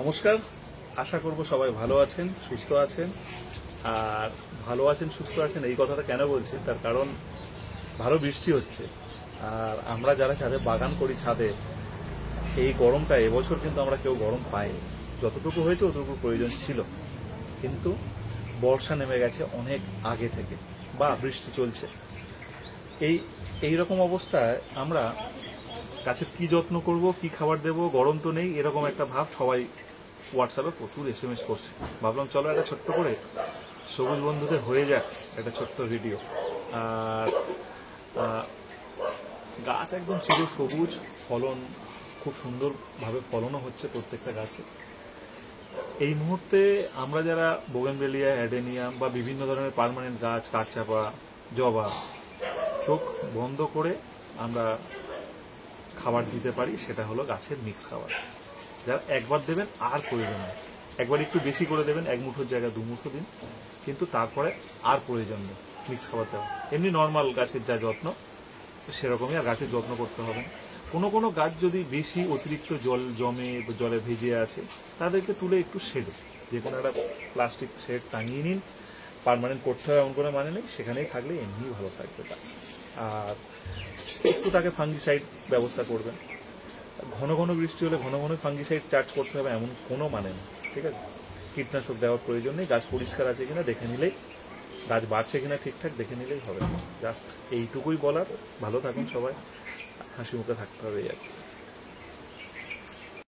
নমস্কার। আশা করব সবাই ভালো আছেন, সুস্থ আছেন। আর ভালো আছেন, সুস্থ আছেন এই কথাটা কেন বলছি, তার কারণ ভালো বৃষ্টি হচ্ছে। আর আমরা যারা ছাদে বাগান করি, ছাদে এই গরমটা এবছর কিন্তু আমরা কেউ গরম পাইনি। যতটুকু হয়েছে অতটুকু প্রয়োজন ছিল, কিন্তু বর্ষা নেমে গেছে অনেক আগে থেকে, বা বৃষ্টি চলছে। এই এই রকম অবস্থায় আমরা গাছের কি যত্ন করব, কি খাবার দেব, গরম তো নেই, এরকম একটা ভাব সবাই হোয়াটসঅ্যাপে প্রচুর SMS করছে। ভাবলাম চলো একটা ছোট্ট করে সবুজ বন্ধুদের হয়ে যাক একটা ছোট্ট ভিডিও। আর গাছ একদম চির সবুজ, ফলন খুব সুন্দরভাবে ফলনও হচ্ছে প্রত্যেকটা গাছে। এই মুহূর্তে আমরা যারা বোগেনভেলিয়া, অ্যাডেনিয়াম বা বিভিন্ন ধরনের পার্মানেন্ট গাছ, কাঠচাপা, জবা, চোখ বন্ধ করে আমরা খাবার দিতে পারি, সেটা হলো গাছের মিক্স খাবার। যারা একবার দেবেন আর প্রয়োজন নেই, একবার একটু বেশি করে দেবেন, 1 মুঠোর জায়গায় 2 মুঠো দিন, কিন্তু তারপরে আর প্রয়োজন নেই মিক্স খাবার দেওয়া। এমনি নর্মাল গাছের যা যত্ন সেরকমই আর গাছের যত্ন করতে হবে না। কোনো কোনো গাছ যদি বেশি অতিরিক্ত জল জমে, জলে ভিজে আছে, তাদেরকে তুলে একটু শেডে, যে কোনো একটা প্লাস্টিক শেড টাঙিয়ে নিন। পার্মানেন্ট করতে হবে এমন কোনো মানে নেই, সেখানেই থাকলে এমনি ভালো থাকবে গাছ। আর একটু তাকে ফাঙ্গিসাইড ব্যবস্থা করবেন। ঘন ঘন বৃষ্টি হলে ঘন ঘন ফাঙ্গিসাইড চার্জ করতে হবে এমন কোনো মানে নেই, ঠিক আছে? কীটনাশক দেওয়ার প্রয়োজন নেই, গাছ পরিষ্কার আছে কিনা দেখে নিলেই, গাছ বাড়ছে কিনা ঠিকঠাক দেখে নিলেই হবে। জাস্ট এইটুকুই বলার। ভালো থাকুন সবাই, হাসি মুখে থাকতে হবে আর কি।